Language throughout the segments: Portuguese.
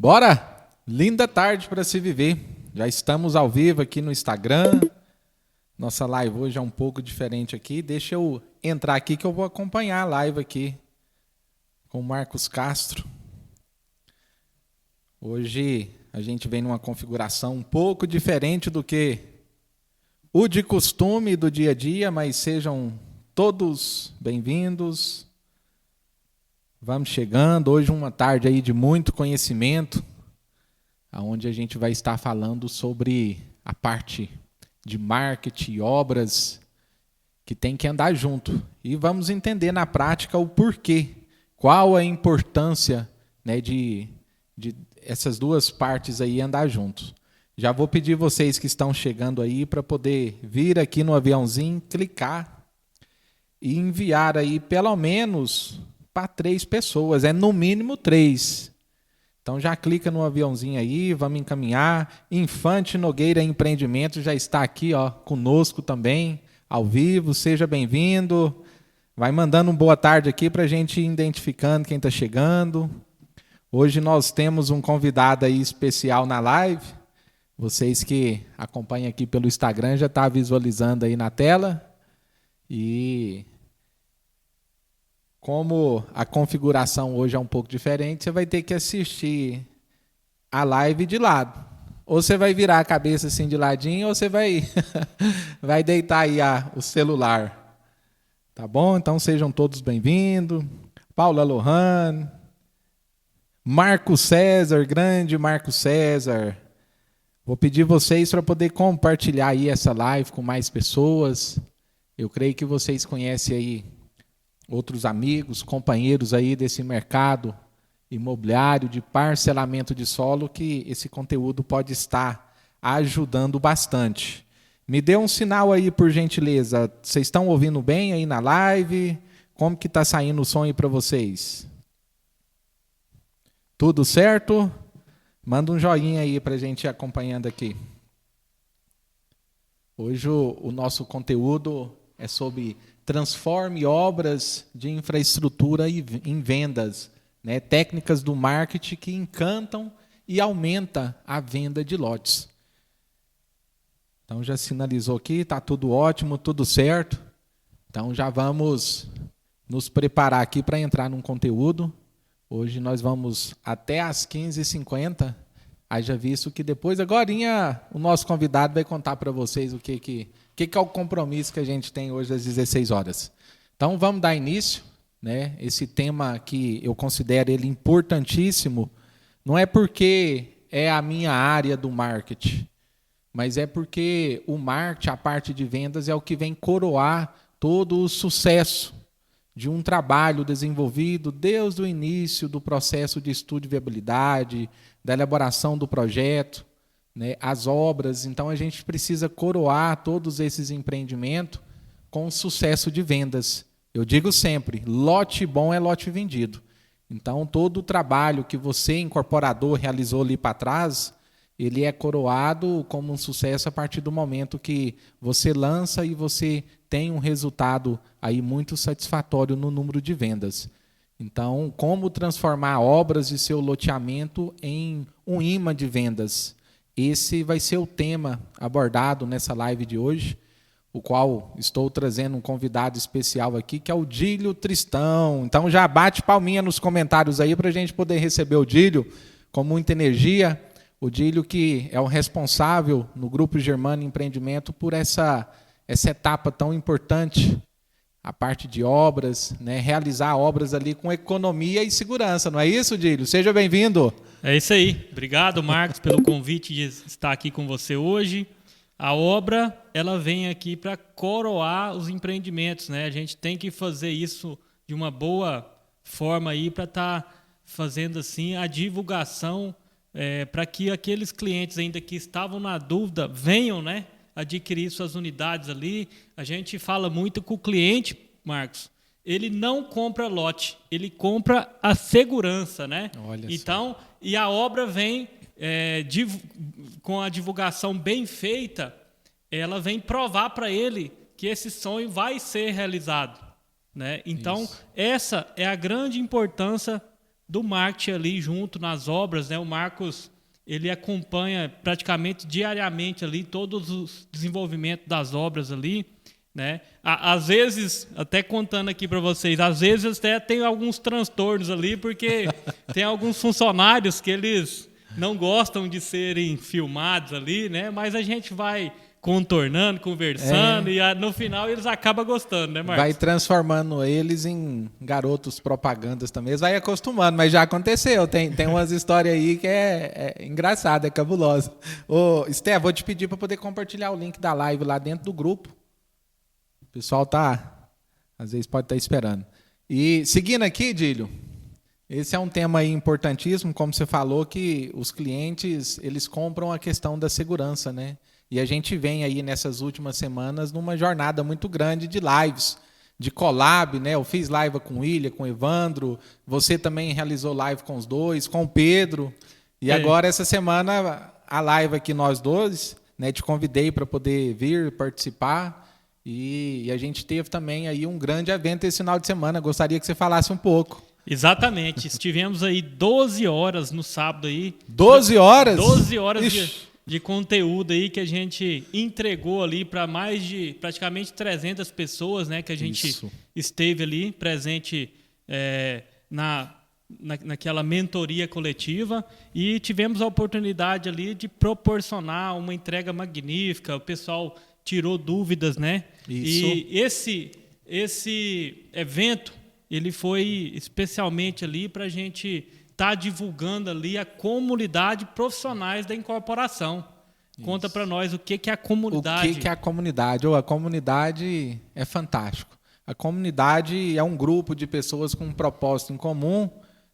Bora? Linda tarde para se viver. Já estamos ao vivo aqui no Instagram. Nossa live hoje é um pouco diferente aqui. Deixa eu entrar aqui que eu vou acompanhar a live aqui com o Marcos Castro. Hoje a gente vem numa configuração um pouco diferente do que o de costume do dia a dia, mas sejam todos bem-vindos. Vamos chegando. Hoje uma tarde aí de muito conhecimento, onde a gente vai estar falando sobre a parte de marketing e obras que tem que andar junto. E vamos entender na prática o porquê, qual a importância, né, de essas duas partes aí andar juntos. Já vou pedir vocês que estão chegando aí para poder vir aqui no aviãozinho, clicar e enviar aí pelo menos para 3 pessoas, é no mínimo 3. Então já clica no aviãozinho aí, vamos encaminhar. Infante Nogueira Empreendimento já está aqui, ó, conosco também, ao vivo, seja bem-vindo. Vai mandando um boa tarde aqui para a gente ir identificando quem está chegando. Hoje nós temos um convidado aí especial na live. Vocês que acompanham aqui pelo Instagram já estão visualizando aí na tela. E como a configuração hoje é um pouco diferente, você vai ter que assistir a live de lado. Ou você vai virar a cabeça assim de ladinho, ou você vai, vai deitar aí o celular. Tá bom? Então sejam todos bem-vindos. Paula Lohane, Marco César, grande Marco César. Vou pedir vocês para poder compartilhar aí essa live com mais pessoas. Eu creio que vocês conhecem aí outros amigos, companheiros aí desse mercado imobiliário de parcelamento de solo, que esse conteúdo pode estar ajudando bastante. Me dê um sinal aí, por gentileza. Vocês estão ouvindo bem aí na live? Como que está saindo o som aí para vocês? Tudo certo? Manda um joinha aí para a gente ir acompanhando aqui. Hoje o nosso conteúdo é sobre transforme obras de infraestrutura em vendas, né? Técnicas do marketing que encantam e aumenta a venda de lotes. Então já sinalizou aqui, está tudo ótimo, tudo certo. Então já vamos nos preparar aqui para entrar num conteúdo. Hoje nós vamos até às 15h50. Haja visto que depois, agorinha, o nosso convidado vai contar para vocês o que é o compromisso que a gente tem hoje às 16 horas. Então, vamos dar início, né? Esse tema que eu considero ele importantíssimo, não é porque é a minha área do marketing, mas é porque o marketing, a parte de vendas, é o que vem coroar todo o sucesso de um trabalho desenvolvido desde o início do processo de estudo de viabilidade, da elaboração do projeto, né, as obras. Então, a gente precisa coroar todos esses empreendimentos com sucesso de vendas. Eu digo sempre, lote bom é lote vendido. Então, todo o trabalho que você, incorporador, realizou ali para trás, ele é coroado como um sucesso a partir do momento que você lança e você tem um resultado aí muito satisfatório no número de vendas. Então, como transformar obras de seu loteamento em um imã de vendas? Esse vai ser o tema abordado nessa live de hoje, o qual estou trazendo um convidado especial aqui, que é o Dílio Tristão. Então, já bate palminha nos comentários aí para a gente poder receber o Dílio com muita energia. O Dílio que é o responsável no Grupo Germano Empreendimento por essa etapa tão importante, a parte de obras, né? Realizar obras ali com economia e segurança, não é isso, Dílio? Seja bem-vindo. É isso aí. Obrigado, Marcos, pelo convite de estar aqui com você hoje. A obra, ela vem aqui para coroar os empreendimentos, né? A gente tem que fazer isso de uma boa forma aí para estar fazendo assim a divulgação para que aqueles clientes ainda que estavam na dúvida venham, né, adquirir suas unidades ali. A gente fala muito com o cliente, Marcos, ele não compra lote, ele compra a segurança, né? Olha então, só. E a obra vem com a divulgação bem feita, ela vem provar para ele que esse sonho vai ser realizado, né? Então, essa é a grande importância do marketing ali junto nas obras, né? O Marcos, ele acompanha praticamente diariamente ali todos os desenvolvimentos das obras ali, né? Às vezes, até contando aqui para vocês, às vezes até tem alguns transtornos ali, porque tem alguns funcionários que eles não gostam de serem filmados ali, né? Mas a gente vai contornando, conversando, e no final eles acabam gostando, né, Marcos? Vai transformando eles em garotos propagandas também. Eles vai acostumando, mas já aconteceu. Tem umas histórias aí que é engraçada, é cabulosa. Ô, Esté, vou te pedir para poder compartilhar o link da live lá dentro do grupo. O pessoal às vezes pode estar esperando. E seguindo aqui, Dílio, esse é um tema aí importantíssimo, como você falou, que os clientes, eles compram a questão da segurança, né? E a gente vem aí nessas últimas semanas numa jornada muito grande de lives, de collab, né? Eu fiz live com o William, com o Evandro, você também realizou live com os dois, com o Pedro. E agora, essa semana, a live aqui nós dois, né? Te convidei para poder vir participar. E a gente teve também aí um grande evento esse final de semana. Gostaria que você falasse um pouco. Exatamente. Estivemos aí 12 horas no sábado aí. 12 horas? 12 horas de conteúdo aí que a gente entregou ali para mais de praticamente 300 pessoas, né? Que a gente esteve ali presente naquela mentoria coletiva, e tivemos a oportunidade ali de proporcionar uma entrega magnífica. O pessoal tirou dúvidas, né? Isso. E esse evento, ele foi especialmente ali para a gente estar divulgando ali a comunidade profissionais da incorporação. Conta para nós o que é a comunidade. O que é a comunidade? A comunidade é fantástico. A comunidade é um grupo de pessoas com um propósito em comum,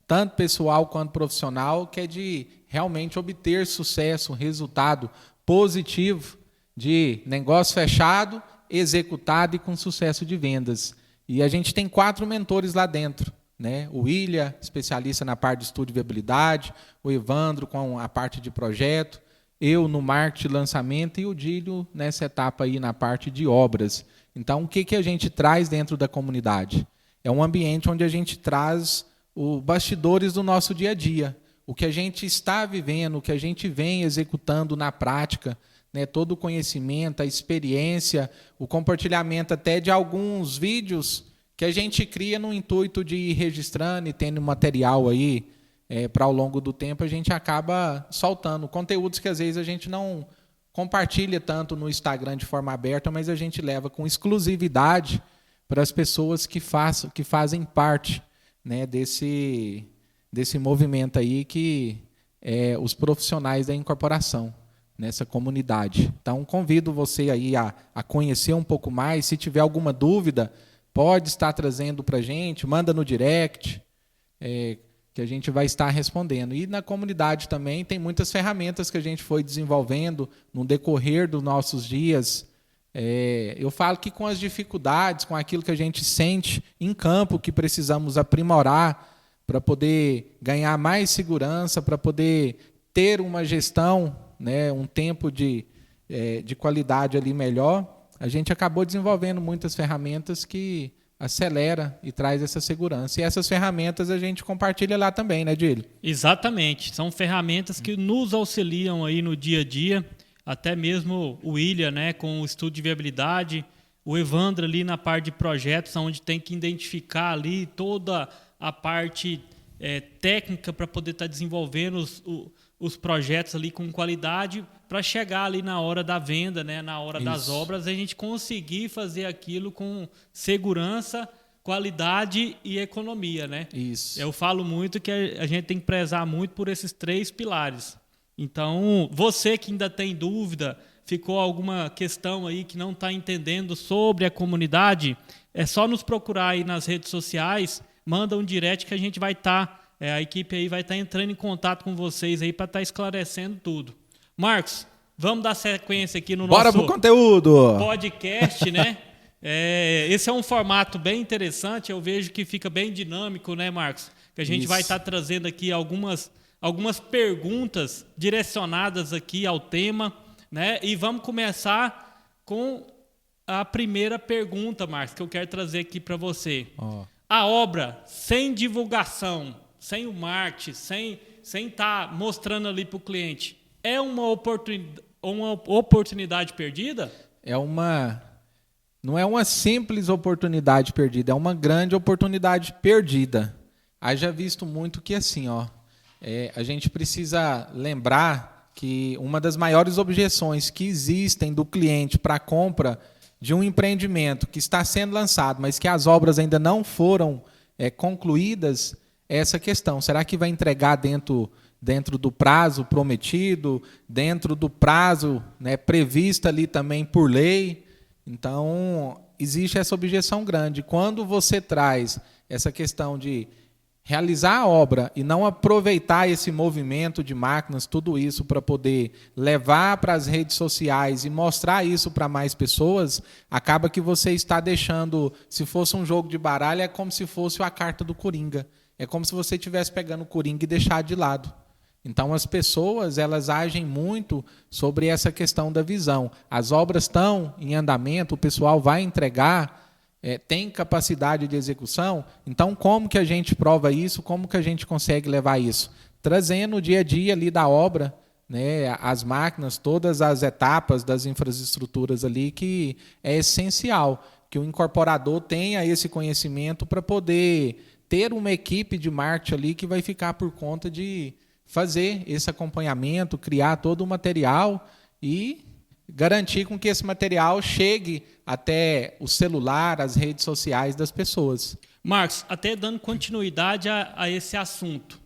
tanto pessoal quanto profissional, que é de realmente obter sucesso, resultado positivo de negócio fechado, executado e com sucesso de vendas. E a gente tem 4 mentores lá dentro, né? O William, especialista na parte de estudo de viabilidade, o Evandro com a parte de projeto, eu no marketing e lançamento, e o Dílio nessa etapa aí na parte de obras. Então, o que a gente traz dentro da comunidade? É um ambiente onde a gente traz os bastidores do nosso dia a dia, o que a gente está vivendo, o que a gente vem executando na prática, né, todo o conhecimento, a experiência, o compartilhamento até de alguns vídeos que a gente cria no intuito de ir registrando e tendo material aí para ao longo do tempo a gente acaba soltando conteúdos que às vezes a gente não compartilha tanto no Instagram de forma aberta, mas a gente leva com exclusividade para as pessoas que fazem parte, né, desse movimento aí que é os profissionais da incorporação nessa comunidade. Então, convido você aí a conhecer um pouco mais. Se tiver alguma dúvida, pode estar trazendo para a gente, manda no direct, que a gente vai estar respondendo. E na comunidade também tem muitas ferramentas que a gente foi desenvolvendo no decorrer dos nossos dias. Eu falo que com as dificuldades, com aquilo que a gente sente em campo, que precisamos aprimorar para poder ganhar mais segurança, para poder ter uma gestão, né, um tempo de qualidade ali melhor, a gente acabou desenvolvendo muitas ferramentas que acelera e traz essa segurança. E essas ferramentas a gente compartilha lá também, né, Dílio? Exatamente. São ferramentas que nos auxiliam aí no dia a dia, até mesmo o William, né, com o estudo de viabilidade, o Evandro ali na parte de projetos, onde tem que identificar ali toda a parte técnica para poder estar desenvolvendo os projetos ali com qualidade, para chegar ali na hora da venda, né, na hora das obras, a gente conseguir fazer aquilo com segurança, qualidade e economia, né? Isso. Eu falo muito que a gente tem que prezar muito por esses 3 pilares. Então, você que ainda tem dúvida, ficou alguma questão aí que não está entendendo sobre a comunidade, é só nos procurar aí nas redes sociais, manda um direct que a gente vai estar, a equipe aí vai estar entrando em contato com vocês aí para estar esclarecendo tudo. Marcos, vamos dar sequência aqui no Bora nosso pro conteúdo. Podcast, né? Esse é um formato bem interessante, eu vejo que fica bem dinâmico, né, Marcos? Que a gente vai estar trazendo aqui algumas perguntas direcionadas aqui ao tema, né? E vamos começar com a primeira pergunta, Marcos, que eu quero trazer aqui para você. A obra sem divulgação sem o marketing, sem estar mostrando ali para o cliente, é uma oportunidade perdida? Não é uma simples oportunidade perdida, é uma grande oportunidade perdida. Haja visto muito que assim, a gente precisa lembrar que uma das maiores objeções que existem do cliente para a compra de um empreendimento que está sendo lançado, mas que as obras ainda não foram concluídas, é essa questão. Será que vai entregar dentro do prazo prometido, dentro do prazo, né, previsto ali também por lei? Então, existe essa objeção grande. Quando você traz essa questão de realizar a obra e não aproveitar esse movimento de máquinas, tudo isso para poder levar para as redes sociais e mostrar isso para mais pessoas, acaba que você está deixando, se fosse um jogo de baralho, é como se fosse a carta do Coringa. É como se você estivesse pegando o Coringa e deixar de lado. Então, as pessoas, elas agem muito sobre essa questão da visão. As obras estão em andamento, o pessoal vai entregar, tem capacidade de execução. Então, como que a gente prova isso? Como que a gente consegue levar isso? Trazendo o dia a dia ali da obra, né, as máquinas, todas as etapas das infraestruturas ali, que é essencial que o incorporador tenha esse conhecimento para poder ter uma equipe de marketing ali que vai ficar por conta de fazer esse acompanhamento, criar todo o material e garantir com que esse material chegue até o celular, as redes sociais das pessoas. Marcos, até dando continuidade a esse assunto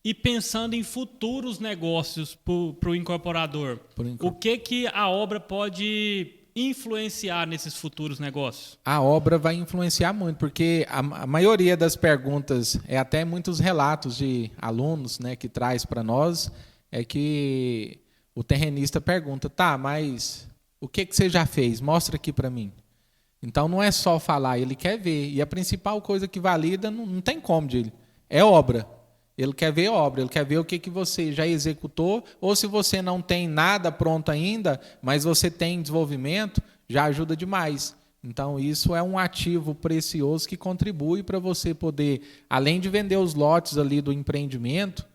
e pensando em futuros negócios para o incorporador, o que a obra pode influenciar nesses futuros negócios? A obra vai influenciar muito, porque a maioria das perguntas, até muitos relatos de alunos, né, que traz para nós, é que o terrenista pergunta, tá, mas o que você já fez? Mostra aqui para mim. Então não é só falar, ele quer ver. E a principal coisa que valida não tem como, dele, é obra. Ele quer ver obra, ele quer ver o que você já executou, ou se você não tem nada pronto ainda, mas você tem desenvolvimento, já ajuda demais. Então, isso é um ativo precioso que contribui para você poder, além de vender os lotes ali do empreendimento,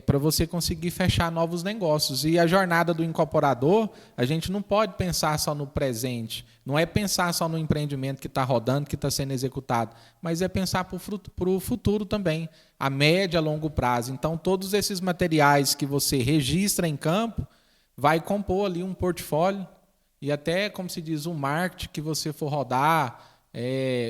para você conseguir fechar novos negócios. E a jornada do incorporador, a gente não pode pensar só no presente, não é pensar só no empreendimento que está rodando, que está sendo executado, mas é pensar para o futuro também, a médio, a longo prazo. Então, todos esses materiais que você registra em campo, vai compor ali um portfólio e até, como se diz, um marketing que você for rodar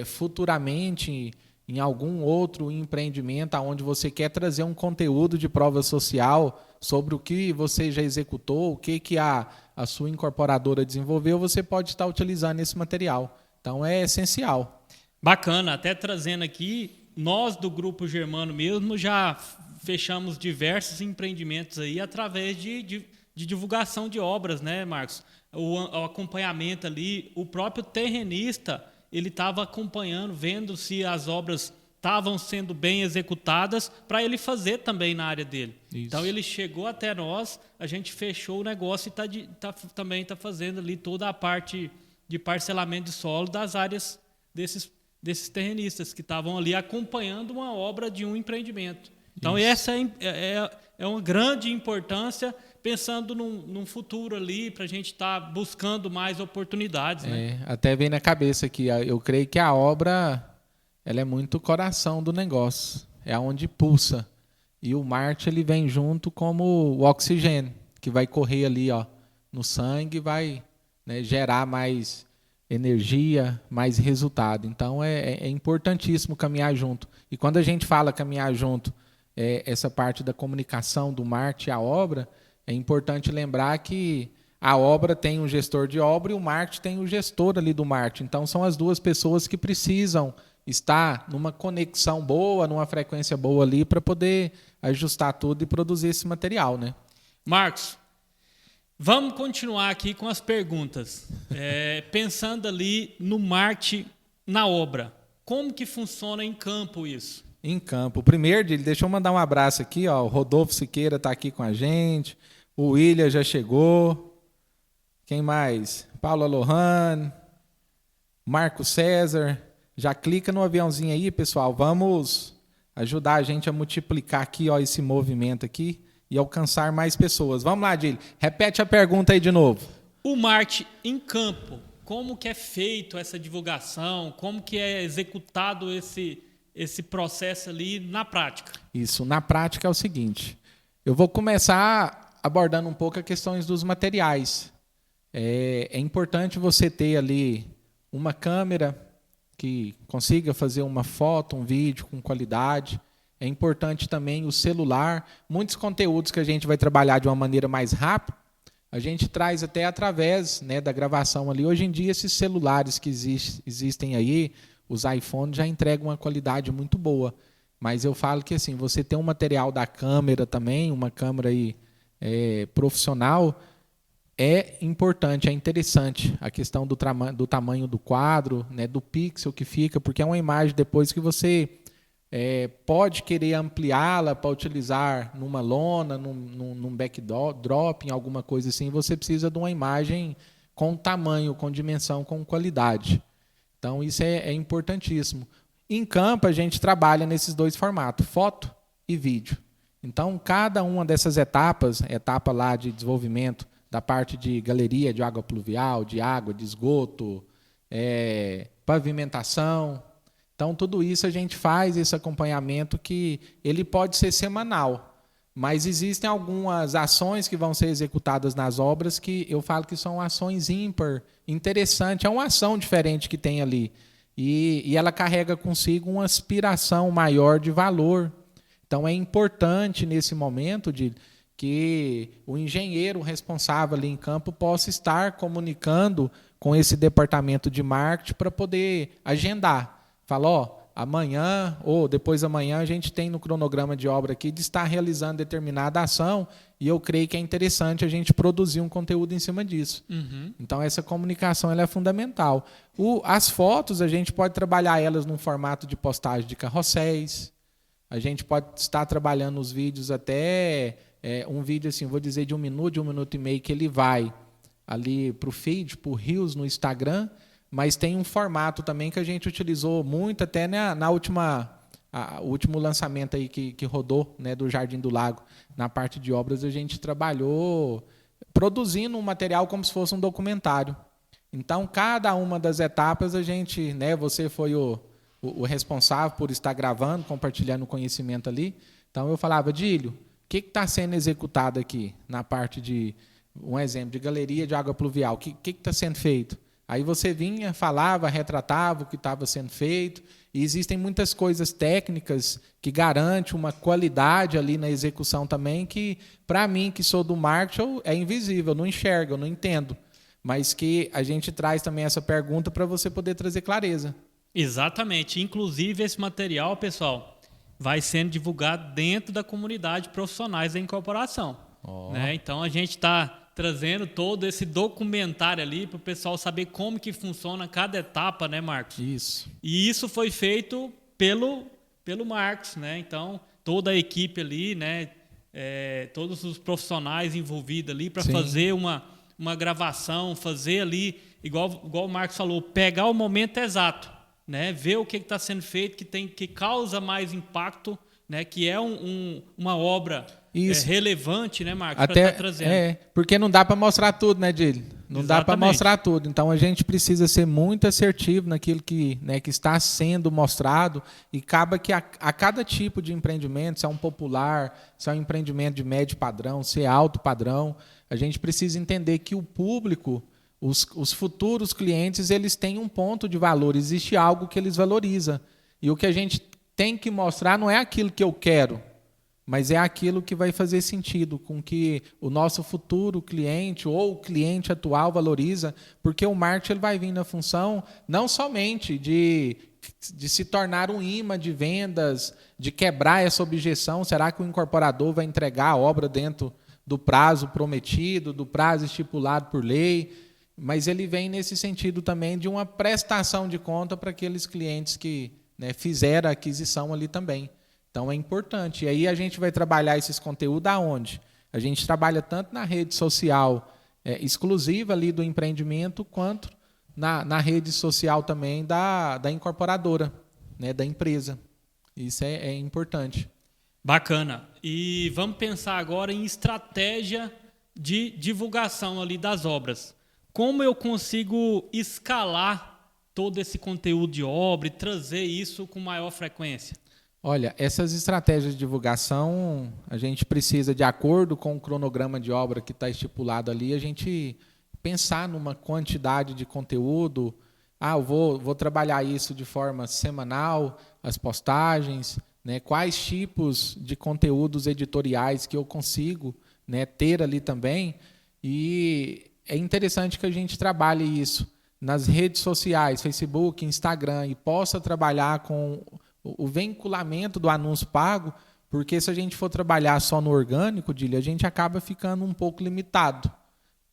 futuramente em algum outro empreendimento onde você quer trazer um conteúdo de prova social sobre o que você já executou, o que a sua incorporadora desenvolveu, você pode estar utilizando esse material. Então, é essencial. Bacana, até trazendo aqui, nós do Grupo Germano mesmo já fechamos diversos empreendimentos aí através de divulgação de obras, né, Marcos? O acompanhamento ali, o próprio terrenista, ele estava acompanhando, vendo se as obras estavam sendo bem executadas para ele fazer também na área dele. Isso. Então, ele chegou até nós, a gente fechou o negócio e também está fazendo ali toda a parte de parcelamento de solo das áreas desses terrenistas que estavam ali acompanhando uma obra de um empreendimento. Então, isso. Essa é uma grande importância, pensando num futuro ali, para a gente estar buscando mais oportunidades. Né? Até vem na cabeça aqui, eu creio que a obra ela é muito o coração do negócio, é onde pulsa. E o marketing ele vem junto como o oxigênio, que vai correr ali no sangue e vai, né, gerar mais energia, mais resultado. Então, é importantíssimo caminhar junto. E quando a gente fala caminhar junto, essa parte da comunicação, do marketing, a obra, é importante lembrar que a obra tem um gestor de obra e o marketing tem o gestor ali do marketing. Então, são as duas pessoas que precisam estar numa conexão boa, numa frequência boa ali para poder ajustar tudo e produzir esse material, né? Marcos, vamos continuar aqui com as perguntas. Pensando ali no marketing na obra, como que funciona em campo isso? Em campo. Primeiro, deixa eu mandar um abraço aqui, o Rodolfo Siqueira está aqui com a gente, o William já chegou, quem mais? Paula Lohane, Marco César, já clica no aviãozinho aí, pessoal, vamos ajudar a gente a multiplicar aqui, ó, esse movimento aqui e alcançar mais pessoas. Vamos lá, Dílio. Repete a pergunta aí de novo. O marketing em campo, como que é feito essa divulgação? Como que é executado esse processo ali na prática? Isso, na prática é o seguinte. Eu vou começar abordando um pouco as questões dos materiais. É importante você ter ali uma câmera que consiga fazer uma foto, um vídeo com qualidade. É importante também o celular. Muitos conteúdos que a gente vai trabalhar de uma maneira mais rápida, a gente traz até através, né, da gravação ali. Hoje em dia, esses celulares que existem aí, os iPhones, já entregam uma qualidade muito boa. Mas eu falo que assim, você tem um material da câmera também, uma câmera aí, profissional, é importante, é interessante a questão do tamanho do quadro, né, do pixel que fica, porque é uma imagem depois que você pode querer ampliá-la para utilizar numa lona, num backdrop, em alguma coisa assim. Você precisa de uma imagem com tamanho, com dimensão, com qualidade. Então, isso é importantíssimo. Em campo, a gente trabalha nesses dois formatos, foto e vídeo. Então, cada uma dessas etapas, etapa lá de desenvolvimento da parte de galeria, de água pluvial, de água, de esgoto, pavimentação. Então, tudo isso a gente faz, esse acompanhamento que ele pode ser semanal, mas existem algumas ações que vão ser executadas nas obras que eu falo que são ações ímpar, interessante, é uma ação diferente que tem ali. E ela carrega consigo uma aspiração maior de valor. Então, é importante nesse momento que o engenheiro responsável ali em campo possa estar comunicando com esse departamento de marketing para poder agendar. Fala, ó, amanhã ou depois da manhã a gente tem no cronograma de obra aqui de estar realizando determinada ação e eu creio que é interessante a gente produzir um conteúdo em cima disso. Uhum. Então, essa comunicação ela é fundamental. As fotos, a gente pode trabalhar elas num formato de postagem de carrosséis, a gente pode estar trabalhando os vídeos até um vídeo assim, vou dizer de 1 minuto e meio, que ele vai ali para o feed, para o Reels no Instagram, mas tem um formato também que a gente utilizou muito até na o último lançamento aí que rodou, né, do Jardim do Lago. Na parte de obras a gente trabalhou produzindo um material como se fosse um documentário. Então, cada uma das etapas a gente, né, você foi o responsável por estar gravando, compartilhando o conhecimento ali. Então, eu falava, Dílio, o que está sendo executado aqui na parte de, um exemplo, de galeria de água pluvial? O que está sendo feito? Aí você vinha, falava, retratava o que estava sendo feito. E existem muitas coisas técnicas que garantem uma qualidade ali na execução também que, para mim, que sou do marketing, é invisível, eu não enxergo, eu não entendo. Mas que a gente traz também essa pergunta para você poder trazer clareza. Exatamente. Inclusive, esse material, pessoal, vai sendo divulgado dentro da comunidade de profissionais da incorporação. Né? Então, a gente está trazendo todo esse documentário ali para o pessoal saber como que funciona cada etapa, né, Marcos? Isso. E isso foi feito pelo Marcos, né? Então, toda a equipe ali, né? Todos os profissionais envolvidos ali para fazer uma gravação, fazer ali, igual o Marcos falou, pegar o momento exato, né? Ver o que está sendo feito, que causa mais impacto, né? Que é uma obra relevante, né, Marcos? Até tá trazendo. Porque não dá para mostrar tudo, né, Dílio? Não dá para mostrar tudo. Então a gente precisa ser muito assertivo naquilo que está sendo mostrado e acaba que a cada tipo de empreendimento, se é um popular, se é um empreendimento de médio padrão, se é alto padrão, a gente precisa entender que o público, os futuros clientes, eles têm um ponto de valor, existe algo que eles valorizam. E o que a gente tem que mostrar não é aquilo que eu quero, mas é aquilo que vai fazer sentido com que o nosso futuro cliente ou o cliente atual valoriza, porque o marketing ele vai vir na função não somente de se tornar um imã de vendas, de quebrar essa objeção, será que o incorporador vai entregar a obra dentro do prazo prometido, do prazo estipulado por lei, mas ele vem nesse sentido também de uma prestação de conta para aqueles clientes que fizeram a aquisição ali também. Então, é importante. E aí a gente vai trabalhar esses conteúdos aonde? A gente trabalha tanto na rede social exclusiva ali do empreendimento, quanto na rede social também da incorporadora, né, da empresa. Isso é importante. Bacana. E vamos pensar agora em estratégia de divulgação ali das obras. Como eu consigo escalar todo esse conteúdo de obra e trazer isso com maior frequência? Olha, essas estratégias de divulgação, a gente precisa, de acordo com o cronograma de obra que está estipulado ali, a gente pensar numa quantidade de conteúdo. Eu vou trabalhar isso de forma semanal, as postagens, né? Quais tipos de conteúdos editoriais que eu consigo, né, ter ali também. E é interessante que a gente trabalhe isso nas redes sociais, Facebook, Instagram, e possa trabalhar com o vinculamento do anúncio pago, porque se a gente for trabalhar só no orgânico, Dília, a gente acaba ficando um pouco limitado,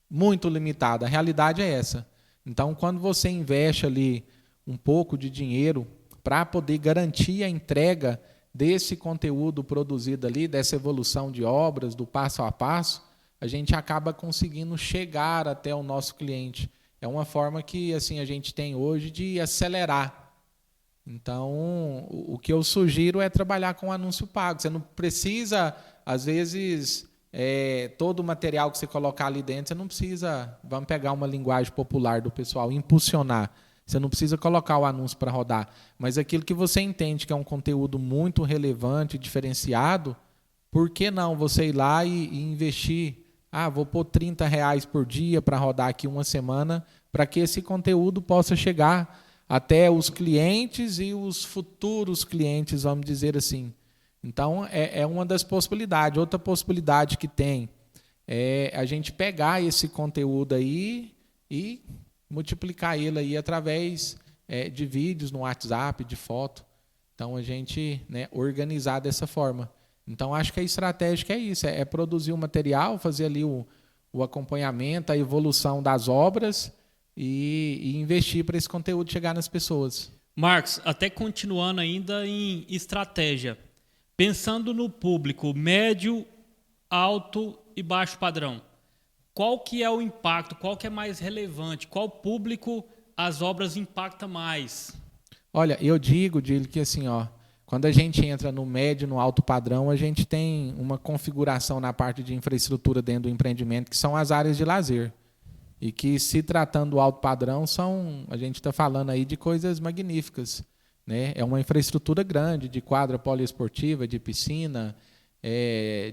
muito limitado. A realidade é essa. Então, quando você investe ali um pouco de dinheiro para poder garantir a entrega desse conteúdo produzido ali, dessa evolução de obras, do passo a passo, a gente acaba conseguindo chegar até o nosso cliente. É uma forma que assim a gente tem hoje de acelerar. Então, o que eu sugiro é trabalhar com anúncio pago. Você não precisa, às vezes, todo o material que você colocar ali dentro, você não precisa, vamos pegar uma linguagem popular do pessoal, impulsionar. Você não precisa colocar o anúncio para rodar. Mas aquilo que você entende que é um conteúdo muito relevante, diferenciado, por que não você ir lá e investir? Vou pôr R$30 por dia para rodar aqui uma semana, para que esse conteúdo possa chegar até os clientes e os futuros clientes, vamos dizer assim. Então, é uma das possibilidades. Outra possibilidade que tem é a gente pegar esse conteúdo aí e multiplicar ele aí através de vídeos no WhatsApp, de foto. Então, a gente, né, organizar dessa forma. Então, acho que a estratégia é isso, é produzir o material, fazer ali o acompanhamento, a evolução das obras e investir para esse conteúdo chegar nas pessoas. Marcos, até continuando ainda em estratégia, pensando no público médio, alto e baixo padrão, qual que é o impacto, qual que é mais relevante, qual público as obras impactam mais? Olha, eu digo, Dílio, que assim, quando a gente entra no médio, no alto padrão, a gente tem uma configuração na parte de infraestrutura dentro do empreendimento, que são as áreas de lazer. E que, se tratando do alto padrão, a gente está falando aí de coisas magníficas, né? É uma infraestrutura grande, de quadra poliesportiva, de piscina,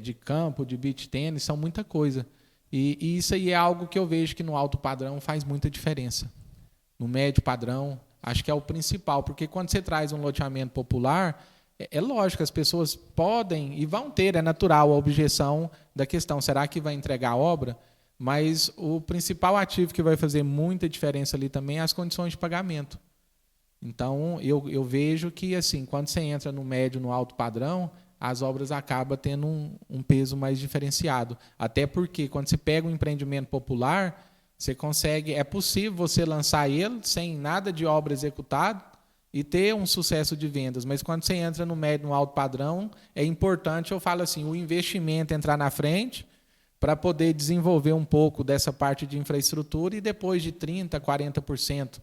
de campo, de beach tênis, são muita coisa. E isso aí é algo que eu vejo que no alto padrão faz muita diferença. No médio padrão, acho que é o principal, porque quando você traz um loteamento popular, é lógico, as pessoas podem e vão ter, é natural, a objeção da questão, será que vai entregar a obra? Mas o principal ativo que vai fazer muita diferença ali também é as condições de pagamento. Então, eu vejo que, assim, quando você entra no médio, no alto padrão, as obras acabam tendo um peso mais diferenciado. Até porque, quando você pega um empreendimento popular, você consegue, é possível você lançar ele sem nada de obra executada e ter um sucesso de vendas. Mas quando você entra no médio, no alto padrão, é importante, eu falo assim, o investimento entrar na frente para poder desenvolver um pouco dessa parte de infraestrutura e depois de 30%, 40%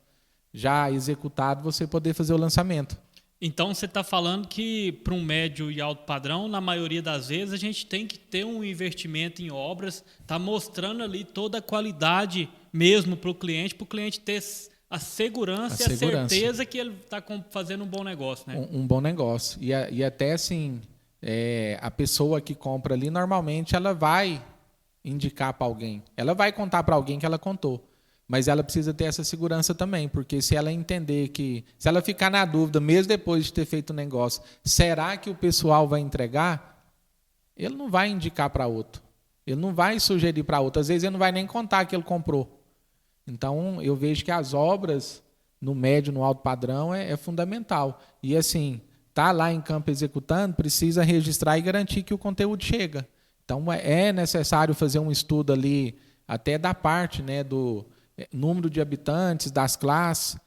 já executado, você poder fazer o lançamento. Então, você está falando que para um médio e alto padrão, na maioria das vezes, a gente tem que ter um investimento em obras, está mostrando ali toda a qualidade mesmo para o cliente ter a segurança e a certeza que ele está fazendo um bom negócio. Né? Um bom negócio. E até assim, a pessoa que compra ali, normalmente ela vai indicar para alguém. Ela vai contar para alguém que ela contou. Mas ela precisa ter essa segurança também, porque se ela entender se ela ficar na dúvida, mesmo depois de ter feito o negócio, será que o pessoal vai entregar? Ele não vai indicar para outro. Ele não vai sugerir para outro. Às vezes ele não vai nem contar que ele comprou. Então, eu vejo que as obras, no médio, no alto padrão, é fundamental. E assim, tá lá em campo executando, precisa registrar e garantir que o conteúdo chega. Então, é necessário fazer um estudo ali, até da parte, né, do número de habitantes, das classes,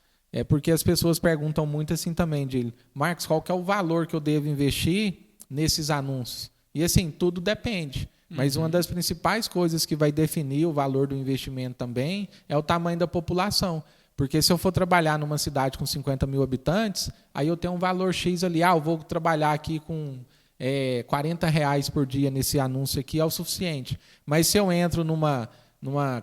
porque as pessoas perguntam muito assim também, de Marcos, qual que é o valor que eu devo investir nesses anúncios? E assim, tudo depende. Mas uma das principais coisas que vai definir o valor do investimento também é o tamanho da população. Porque se eu for trabalhar numa cidade com 50 mil habitantes, aí eu tenho um valor X ali, eu vou trabalhar aqui com R$ 40 por dia nesse anúncio aqui, é o suficiente. Mas se eu entro numa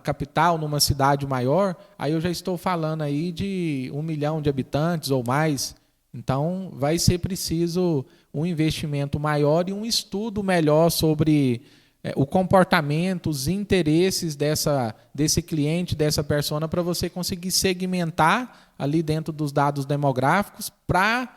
capital, numa cidade maior, aí eu já estou falando aí de 1 milhão de habitantes ou mais. Então, vai ser preciso um investimento maior e um estudo melhor sobre o comportamento, os interesses desse cliente, dessa persona, para você conseguir segmentar ali dentro dos dados demográficos para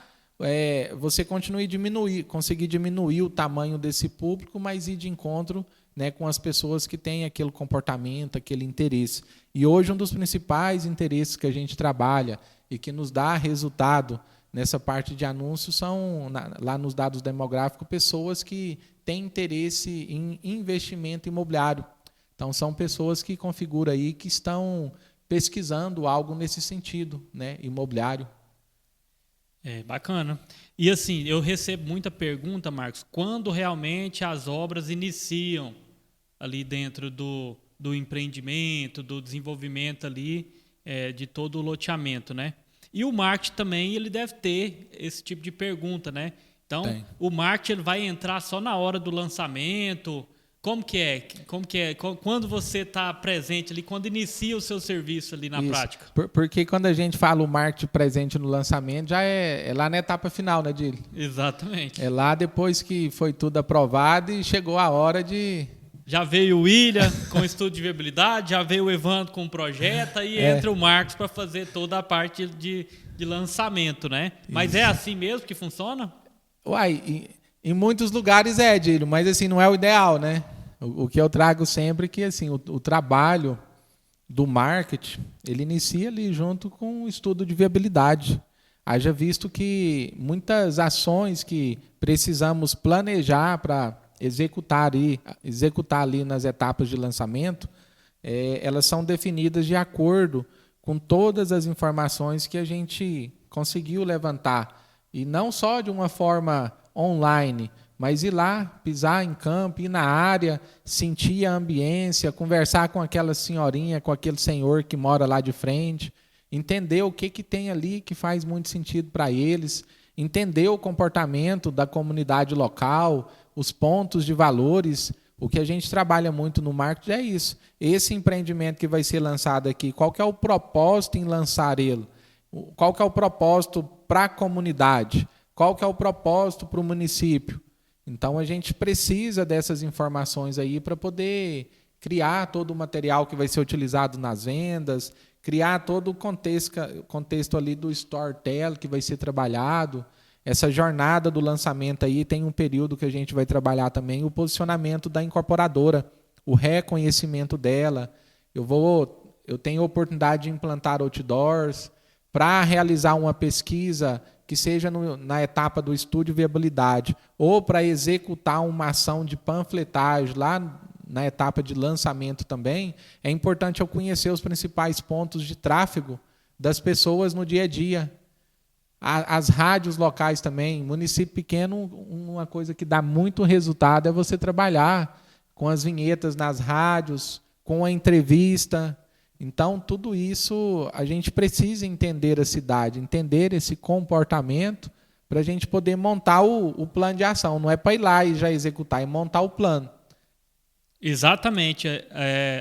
você conseguir diminuir o tamanho desse público, mas ir de encontro, né, com as pessoas que têm aquele comportamento, aquele interesse. E hoje um dos principais interesses que a gente trabalha e que nos dá resultado nessa parte de anúncios são, lá nos dados demográficos, pessoas que têm interesse em investimento imobiliário. Então, são pessoas que configuram aí, que estão pesquisando algo nesse sentido, né, imobiliário. Bacana. E assim, eu recebo muita pergunta, Marcos, quando realmente as obras iniciam ali dentro do empreendimento, do desenvolvimento ali de todo o loteamento, né? E o marketing também, ele deve ter esse tipo de pergunta, né? Então, o marketing ele vai entrar só na hora do lançamento. Como que é? Quando você está presente ali, quando inicia o seu serviço ali na prática? Porque quando a gente fala o marketing presente no lançamento, já é lá na etapa final, né, Dílio? Exatamente. É lá depois que foi tudo aprovado e chegou a hora de... Já veio o William com estudo de viabilidade, já veio o Evandro com o projeto, e entra o Marcos para fazer toda a parte de lançamento, né? Mas é assim mesmo que funciona? Em muitos lugares Dílio, mas assim, não é o ideal, né? O que eu trago sempre é que assim, o trabalho do marketing, ele inicia ali junto com o estudo de viabilidade. Haja visto que muitas ações que precisamos planejar para executar ali nas etapas de lançamento, elas são definidas de acordo com todas as informações que a gente conseguiu levantar. E não só de uma forma online, mas ir lá, pisar em campo, ir na área, sentir a ambiência, conversar com aquela senhorinha, com aquele senhor que mora lá de frente, entender o que tem ali que faz muito sentido para eles, entender o comportamento da comunidade local, os pontos de valores. O que a gente trabalha muito no marketing é isso. Esse empreendimento que vai ser lançado aqui, qual que é o propósito em lançar ele? Qual que é o propósito para a comunidade? Qual que é o propósito para o município? Então, a gente precisa dessas informações aí para poder criar todo o material que vai ser utilizado nas vendas, criar todo o contexto ali do storytelling que vai ser trabalhado. Essa jornada do lançamento aí tem um período que a gente vai trabalhar também o posicionamento da incorporadora, o reconhecimento dela. Eu tenho a oportunidade de implantar outdoors para realizar uma pesquisa que seja na etapa do estudo de viabilidade ou para executar uma ação de panfletagem lá na etapa de lançamento também. É importante eu conhecer os principais pontos de tráfego das pessoas no dia a dia. As rádios locais também, município pequeno, uma coisa que dá muito resultado é você trabalhar com as vinhetas nas rádios, com a entrevista. Então, tudo isso, a gente precisa entender a cidade, entender esse comportamento para a gente poder montar o plano de ação. Não é para ir lá e já executar, é montar o plano. Exatamente.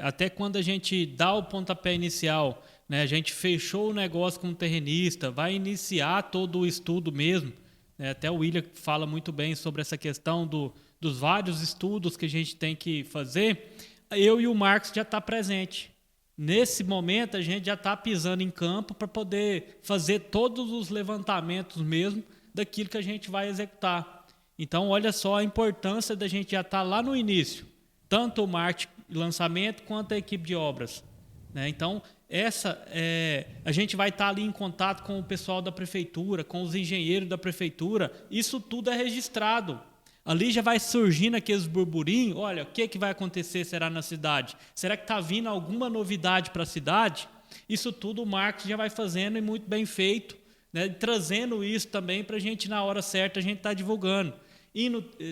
Até quando a gente dá o pontapé inicial, né, a gente fechou o negócio com o terrenista, vai iniciar todo o estudo mesmo. Né, até o William fala muito bem sobre essa questão dos vários estudos que a gente tem que fazer. Eu e o Marcos já está presente. Nesse momento, a gente já está pisando em campo para poder fazer todos os levantamentos mesmo daquilo que a gente vai executar. Então, olha só a importância da gente já estar lá no início, tanto o marketing e lançamento quanto a equipe de obras. Né? Então, a gente vai estar ali em contato com o pessoal da prefeitura, com os engenheiros da prefeitura, isso tudo é registrado. Ali já vai surgindo aqueles burburinhos, olha, o que vai acontecer será na cidade? Será que está vindo alguma novidade para a cidade? Isso tudo o marketing já vai fazendo e muito bem feito, né? Trazendo isso também para a gente, na hora certa, a gente estar divulgando.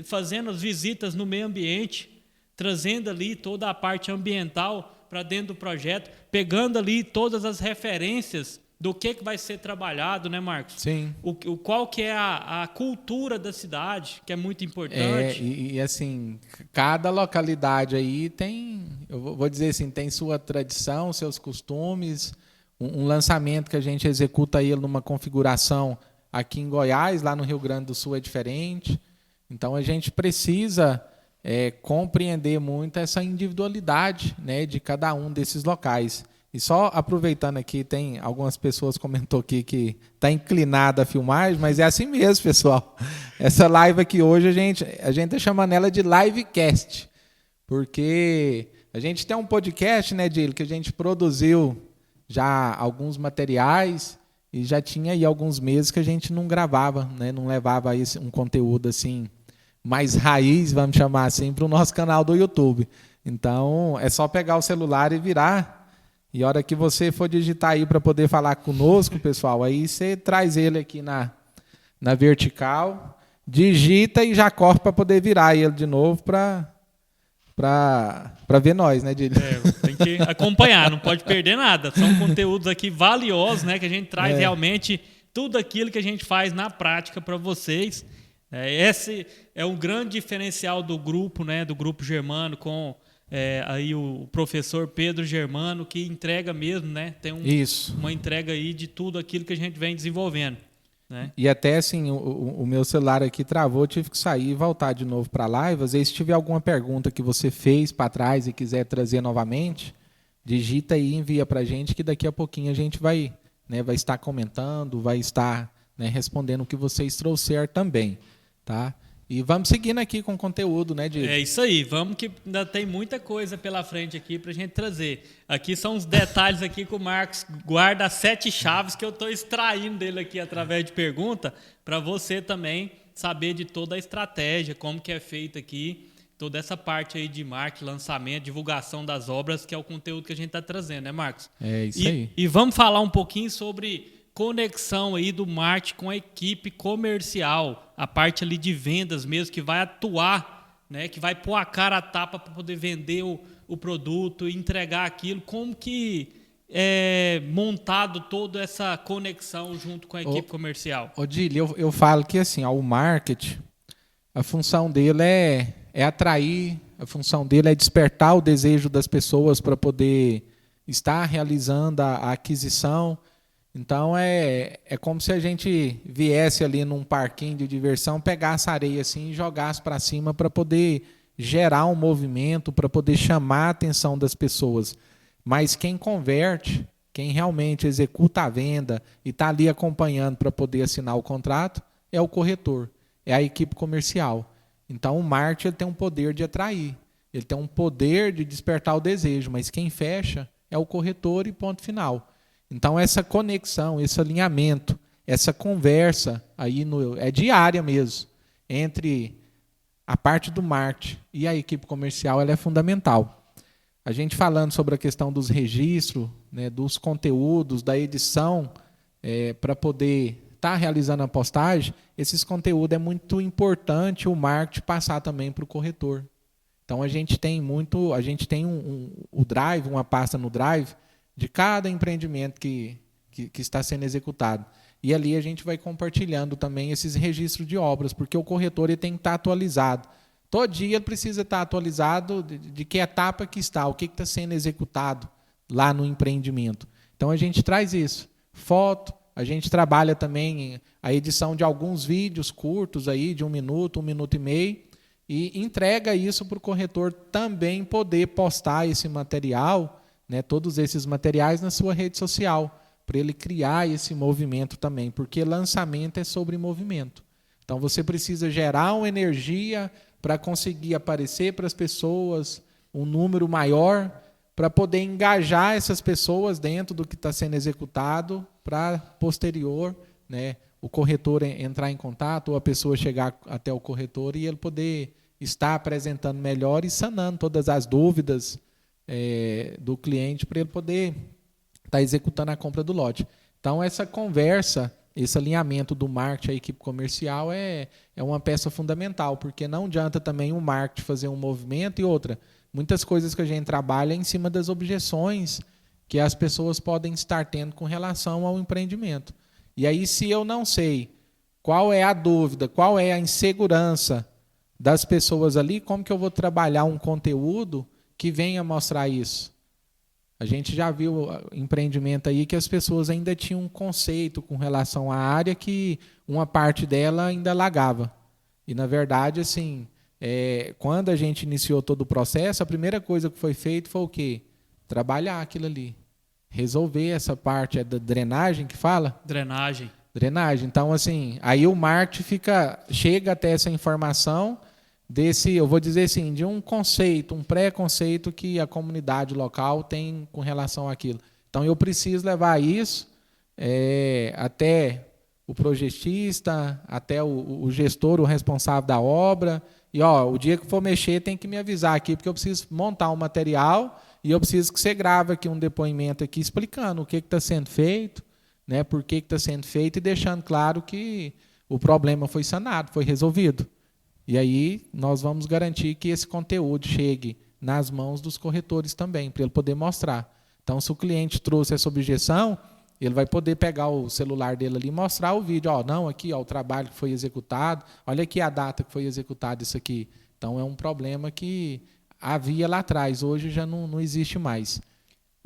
Fazendo as visitas no meio ambiente, trazendo ali toda a parte ambiental para dentro do projeto, pegando ali todas as referências do que vai ser trabalhado, né, Marcos? Sim. Qual que é a cultura da cidade, que é muito importante. E assim, cada localidade aí tem, eu vou dizer assim, tem sua tradição, seus costumes. Um lançamento que a gente executa ele numa configuração aqui em Goiás, lá no Rio Grande do Sul é diferente. Então a gente precisa compreender muito essa individualidade, né, de cada um desses locais. E só aproveitando aqui, tem algumas pessoas comentou aqui que está inclinada a filmagem, mas é assim mesmo, pessoal. Essa live aqui hoje a gente está chamando ela de livecast, porque a gente tem um podcast, né, Dilo, que a gente produziu já alguns materiais e já tinha aí alguns meses que a gente não gravava, né, não levava um conteúdo assim mais raiz, vamos chamar assim, para o nosso canal do YouTube. Então é só pegar o celular e virar. E a hora que você for digitar aí para poder falar conosco, pessoal, aí você traz ele aqui na vertical, digita e já corre para poder virar ele de novo para ver nós, né, Dili? Tem que acompanhar, não pode perder nada. São conteúdos aqui valiosos, né, que a gente traz realmente tudo aquilo que a gente faz na prática para vocês. Esse é um grande diferencial do grupo, né, do Grupo Germano com... aí o professor Pedro Germano, que entrega mesmo, né? Tem uma entrega aí de tudo aquilo que a gente vem desenvolvendo, né? E até assim, o meu celular aqui travou, eu tive que sair e voltar de novo para a live. Às vezes, se tiver alguma pergunta que você fez para trás e quiser trazer novamente, digita aí e envia para a gente, que daqui a pouquinho a gente vai estar comentando, vai estar, né, respondendo o que vocês trouxeram também, tá? E vamos seguindo aqui com o conteúdo, né, Diego? É isso aí, vamos que ainda tem muita coisa pela frente aqui para a gente trazer. Aqui são os detalhes aqui que o Marcos guarda as 7 chaves que eu estou extraindo dele aqui através de pergunta, para você também saber de toda a estratégia, como que é feita aqui, toda essa parte aí de marketing, lançamento, divulgação das obras, que é o conteúdo que a gente está trazendo, né, Marcos? É isso aí. E vamos falar um pouquinho sobre... conexão aí do marketing com a equipe comercial, a parte ali de vendas mesmo, que vai atuar, né, que vai pôr a cara a tapa para poder vender o produto, entregar aquilo. Como que é montado toda essa conexão junto com a equipe comercial? Dili, eu falo que assim, o marketing, a função dele é atrair, a função dele é despertar o desejo das pessoas para poder estar realizando a aquisição. Então é como se a gente viesse ali num parquinho de diversão, pegasse a areia assim e jogasse para cima para poder gerar um movimento, para poder chamar a atenção das pessoas. Mas quem converte, quem realmente executa a venda e está ali acompanhando para poder assinar o contrato, é o corretor, é a equipe comercial. Então o marketing ele tem um poder de atrair, ele tem um poder de despertar o desejo, mas quem fecha é o corretor e ponto final. Então, essa conexão, esse alinhamento, essa conversa aí é diária mesmo, entre a parte do marketing e a equipe comercial, ela é fundamental. A gente falando sobre a questão dos registros, né, dos conteúdos, da edição, para poder estar realizando a postagem, esses conteúdos é muito importante o marketing passar também para o corretor. Então, a gente tem o Drive, uma pasta no Drive, de cada empreendimento que está sendo executado. E ali a gente vai compartilhando também esses registros de obras, porque o corretor ele tem que estar atualizado. Todo dia ele precisa estar atualizado de que etapa que está, o que está sendo executado lá no empreendimento. Então a gente traz isso. Foto, a gente trabalha também a edição de alguns vídeos curtos aí, de 1 minuto, 1 minuto e meio, e entrega isso para o corretor também poder postar esse material, né, todos esses materiais na sua rede social, para ele criar esse movimento também, porque lançamento é sobre movimento. Então você precisa gerar uma energia para conseguir aparecer para as pessoas, um número maior, para poder engajar essas pessoas dentro do que está sendo executado, para posterior, né, o corretor entrar em contato, ou a pessoa chegar até o corretor e ele poder estar apresentando melhor e sanando todas as dúvidas do cliente para ele poder estar executando a compra do lote. Então, essa conversa, esse alinhamento do marketing à equipe comercial é uma peça fundamental, porque não adianta também o marketing fazer um movimento e outra. muitas coisas que a gente trabalha em cima das objeções que as pessoas podem estar tendo com relação ao empreendimento. E aí, se eu não sei qual é a dúvida, qual é a insegurança das pessoas ali, como que eu vou trabalhar um conteúdo que venha mostrar isso? A gente já viu empreendimento aí que as pessoas ainda tinham um conceito com relação à área que uma parte dela ainda lagava. E, na verdade, assim, quando a gente iniciou todo o processo, a primeira coisa que foi feito foi o quê? Trabalhar aquilo ali. Resolver essa parte da drenagem que fala? Drenagem. Então, assim, aí o marketing chega até essa informação eu vou dizer assim, de um conceito, um pré-conceito que a comunidade local tem com relação àquilo. Então, eu preciso levar isso até o projetista, até o gestor, o responsável da obra. E, o dia que for mexer, tem que me avisar aqui, porque eu preciso montar um material e eu preciso que você grave aqui um depoimento aqui explicando o que está sendo feito, né, por que está sendo feito e deixando claro que o problema foi sanado, foi resolvido. E aí nós vamos garantir que esse conteúdo chegue nas mãos dos corretores também, para ele poder mostrar. Então, se o cliente trouxe essa objeção, ele vai poder pegar o celular dele ali e mostrar o vídeo. Não, aqui o trabalho que foi executado, olha aqui a data que foi executado isso aqui. Então, é um problema que havia lá atrás, hoje já não existe mais.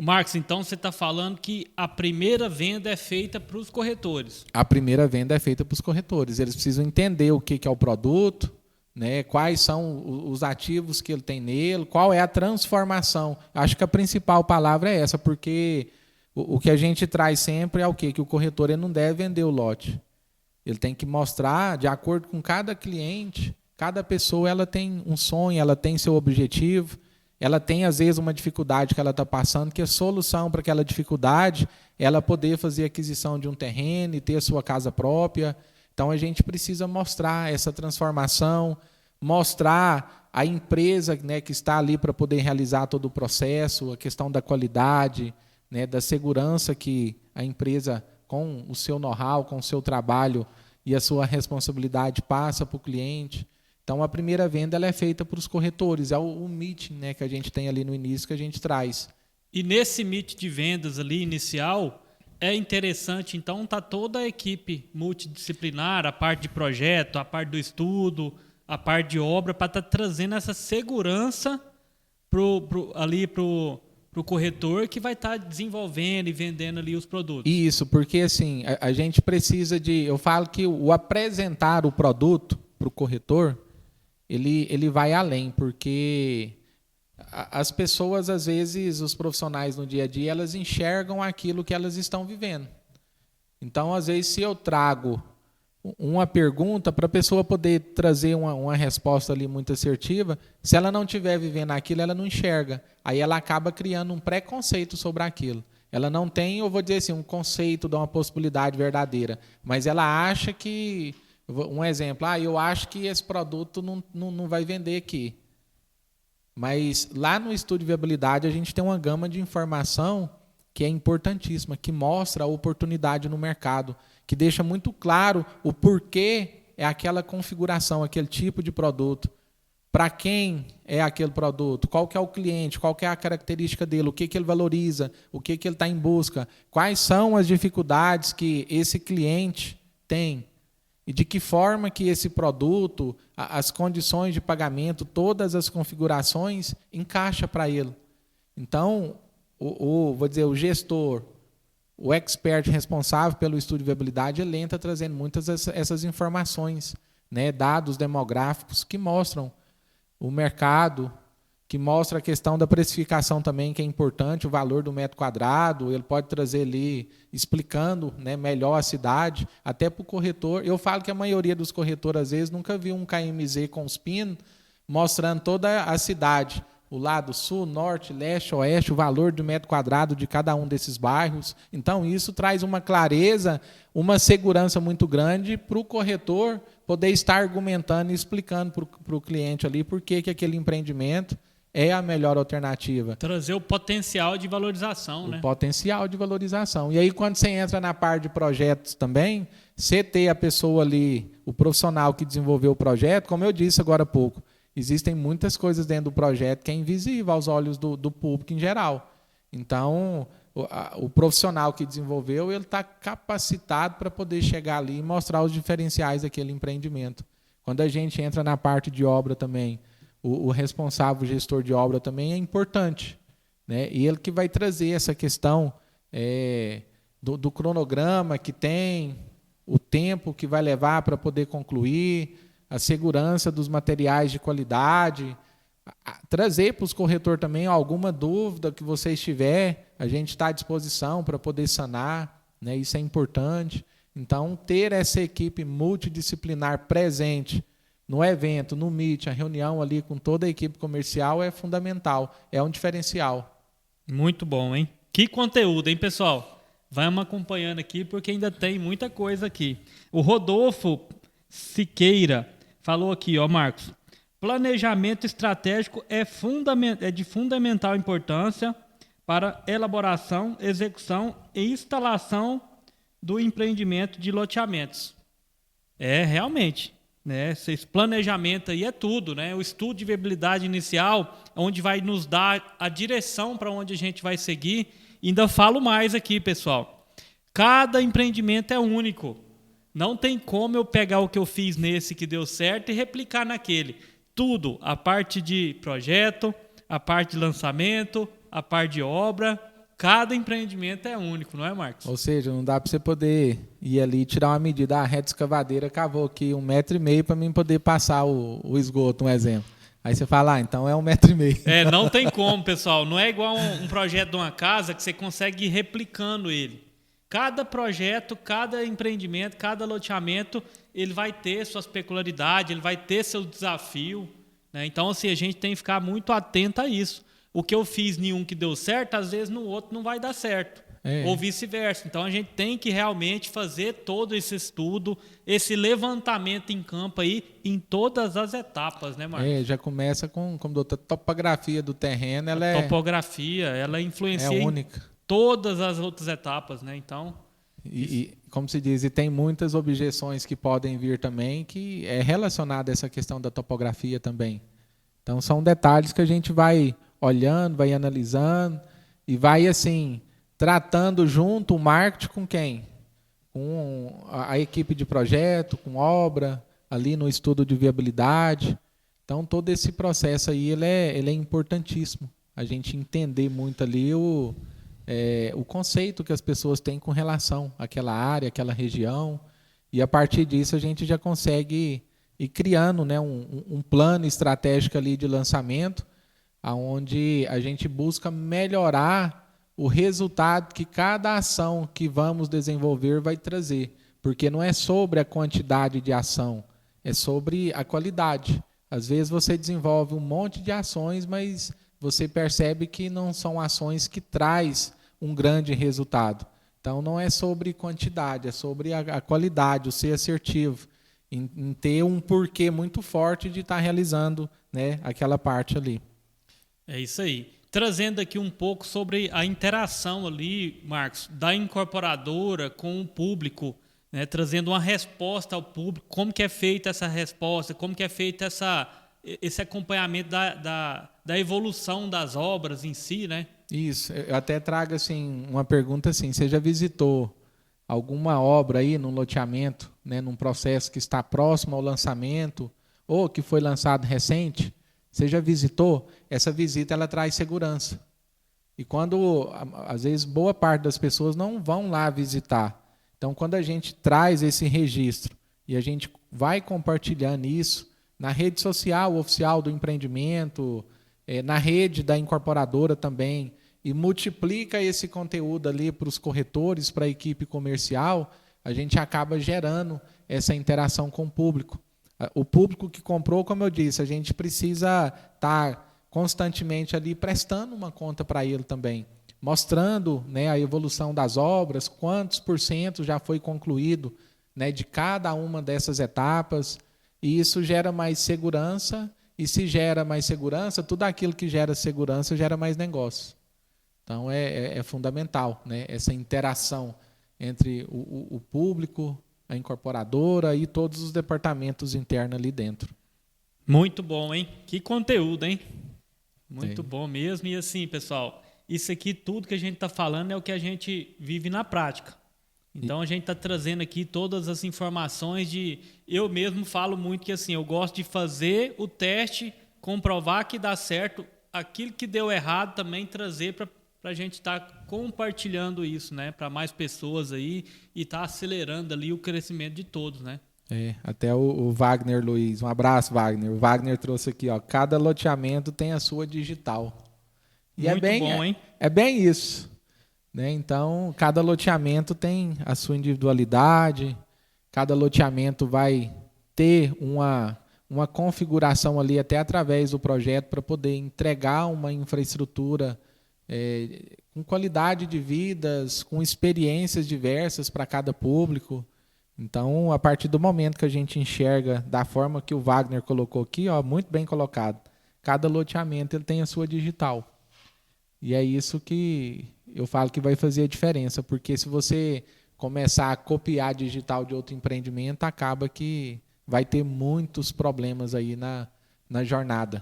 Marcos, então você está falando que a primeira venda é feita para os corretores. A primeira venda é feita para os corretores. Eles precisam entender o que é o produto, né, quais são os ativos que ele tem nele, qual é a transformação. Acho que a principal palavra é essa, porque o que a gente traz sempre é o quê? Que o corretor ele não deve vender o lote. Ele tem que mostrar, de acordo com cada cliente, cada pessoa ela tem um sonho, ela tem seu objetivo, ela tem, às vezes, uma dificuldade que ela está passando, que a solução para aquela dificuldade é ela poder fazer aquisição de um terreno e ter a sua casa própria. Então, a gente precisa mostrar essa transformação, mostrar a empresa, né, que está ali para poder realizar todo o processo, a questão da qualidade, né, da segurança que a empresa, com o seu know-how, com o seu trabalho e a sua responsabilidade, passa para o cliente. Então, a primeira venda ela é feita para os corretores, é o meeting, né, que a gente tem ali no início, que a gente traz. E nesse meeting de vendas ali inicial, é interessante, então, tá toda a equipe multidisciplinar, a parte de projeto, a parte do estudo, a parte de obra, para estar trazendo essa segurança ali para o corretor que vai estar desenvolvendo e vendendo ali os produtos. Isso, porque assim, a gente precisa eu falo que o apresentar o produto para o corretor, ele vai além, porque as pessoas, às vezes, os profissionais no dia a dia, elas enxergam aquilo que elas estão vivendo. Então, às vezes, se eu trago uma pergunta para a pessoa poder trazer uma resposta ali muito assertiva, se ela não estiver vivendo aquilo, ela não enxerga. Aí ela acaba criando um preconceito sobre aquilo. Ela não tem, eu vou dizer assim, um conceito de uma possibilidade verdadeira, mas ela acha que, um exemplo, eu acho que esse produto não vai vender aqui. Mas lá no estudo de viabilidade a gente tem uma gama de informação que é importantíssima, que mostra a oportunidade no mercado, que deixa muito claro o porquê é aquela configuração, aquele tipo de produto, para quem é aquele produto, qual que é o cliente, qual que é a característica dele, o que ele valoriza, o que ele está em busca, quais são as dificuldades que esse cliente tem e de que forma que esse produto, as condições de pagamento, todas as configurações encaixa para ele. Então, vou dizer, o gestor, o expert responsável pelo estudo de viabilidade, ele entra trazendo muitas essas informações, né, dados demográficos que mostram o mercado, que mostra a questão da precificação também, que é importante, o valor do metro quadrado, ele pode trazer ali, explicando, né, melhor a cidade, até para o corretor. Eu falo que a maioria dos corretores, às vezes, nunca viu um KMZ com os pinos, mostrando toda a cidade, o lado sul, norte, leste, oeste, o valor do metro quadrado de cada um desses bairros. Então, isso traz uma clareza, uma segurança muito grande para o corretor poder estar argumentando e explicando para o cliente ali por que aquele empreendimento é a melhor alternativa. Trazer o potencial de valorização, né? O potencial de valorização. E aí, quando você entra na parte de projetos também, você ter a pessoa ali, o profissional que desenvolveu o projeto, como eu disse agora há pouco, existem muitas coisas dentro do projeto que é invisível aos olhos do público em geral. Então, o profissional que desenvolveu, ele está capacitado para poder chegar ali e mostrar os diferenciais daquele empreendimento. Quando a gente entra na parte de obra também, o responsável, o gestor de obra também é importante, né? E ele que vai trazer essa questão do cronograma que tem, o tempo que vai levar para poder concluir, a segurança dos materiais de qualidade, trazer para os corretores também alguma dúvida que vocês tiverem, a gente está à disposição para poder sanar, né? Isso é importante. Então, ter essa equipe multidisciplinar presente no evento, no meet, a reunião ali com toda a equipe comercial é fundamental, é um diferencial. Muito bom, hein? Que conteúdo, hein, pessoal? Vamos acompanhando aqui, porque ainda tem muita coisa aqui. O Rodolfo Siqueira falou aqui, ó, Marcos. Planejamento estratégico é de fundamental importância para elaboração, execução e instalação do empreendimento de loteamentos. Realmente, né? Esse planejamento aí é tudo, né? O estudo de viabilidade inicial, onde vai nos dar a direção para onde a gente vai seguir. Ainda falo mais aqui, pessoal. Cada empreendimento é único. Não tem como eu pegar o que eu fiz nesse que deu certo e replicar naquele. Tudo, a parte de projeto, a parte de lançamento, a parte de obra, cada empreendimento é único, não é, Marcos? Ou seja, não dá para você poder ir ali e tirar uma medida. A reta escavadeira cavou aqui 1,5 metro para mim poder passar o esgoto, um exemplo. Aí você fala, então é 1,5 metro. Não tem como, pessoal. Não é igual um projeto de uma casa que você consegue ir replicando ele. Cada projeto, cada empreendimento, cada loteamento, ele vai ter suas peculiaridades, ele vai ter seu desafio, né? Então, assim, a gente tem que ficar muito atento a isso. O que eu fiz em um que deu certo, às vezes no outro não vai dar certo. Ou vice-versa. Então, a gente tem que realmente fazer todo esse estudo, esse levantamento em campo aí, em todas as etapas, né, Marcos? Já começa com a topografia do terreno. A topografia, ela influencia única. Em todas as outras etapas, né? Então... E, como se diz, e tem muitas objeções que podem vir também, que é relacionada a essa questão da topografia também. Então, são detalhes que a gente vai olhando, vai analisando e vai, assim, tratando junto o marketing com quem? Com a equipe de projeto, com obra, ali no estudo de viabilidade. Então, todo esse processo aí, ele é importantíssimo. A gente entender muito ali o conceito que as pessoas têm com relação àquela área, àquela região, e a partir disso a gente já consegue ir criando, né, um plano estratégico ali de lançamento, onde a gente busca melhorar o resultado que cada ação que vamos desenvolver vai trazer, porque não é sobre a quantidade de ação, é sobre a qualidade. Às vezes você desenvolve um monte de ações, mas você percebe que não são ações que traz um grande resultado. Então, não é sobre quantidade, é sobre a qualidade, o ser assertivo, em ter um porquê muito forte de estar realizando, né, aquela parte ali. É isso aí. Trazendo aqui um pouco sobre a interação ali, Marcos, da incorporadora com o público, né, trazendo uma resposta ao público, como que é feita essa resposta, como que é feito esse acompanhamento da evolução das obras em si, né? Isso, eu até trago assim, uma pergunta assim, você já visitou alguma obra aí num loteamento, né, num processo que está próximo ao lançamento, ou que foi lançado recente? Você já visitou? Essa visita ela traz segurança. E quando, às vezes, boa parte das pessoas não vão lá visitar. Então, quando a gente traz esse registro e a gente vai compartilhando isso na rede social oficial do empreendimento, na rede da incorporadora também, e multiplica esse conteúdo ali para os corretores, para a equipe comercial, a gente acaba gerando essa interação com o público. O público que comprou, como eu disse, a gente precisa estar constantemente ali prestando uma conta para ele também, mostrando, né, a evolução das obras, quantos % já foi concluído, né, de cada uma dessas etapas, e isso gera mais segurança, e se gera mais segurança, tudo aquilo que gera segurança gera mais negócio. Então, é fundamental, né, essa interação entre o público, a incorporadora e todos os departamentos internos ali dentro. Muito bom, hein? Que conteúdo, hein? Muito bom mesmo. E assim, pessoal, isso aqui tudo que a gente está falando é o que a gente vive na prática. Então a gente está trazendo aqui todas as informações de... Eu mesmo falo muito que assim, eu gosto de fazer o teste, comprovar que dá certo, aquilo que deu errado também trazer para a gente estar compartilhando isso, né? Para mais pessoas aí e estar acelerando ali o crescimento de todos, né? Até o Wagner Luiz, um abraço, Wagner. O Wagner trouxe aqui, ó, cada loteamento tem a sua digital. E Muito bom, hein? É bem isso. Né? Então, cada loteamento tem a sua individualidade, cada loteamento vai ter uma configuração ali até através do projeto para poder entregar uma infraestrutura com qualidade de vidas, com experiências diversas para cada público. Então, a partir do momento que a gente enxerga da forma que o Wagner colocou aqui, ó, muito bem colocado, cada loteamento ele tem a sua digital. E é isso que eu falo que vai fazer a diferença, porque se você começar a copiar a digital de outro empreendimento, acaba que vai ter muitos problemas aí na jornada.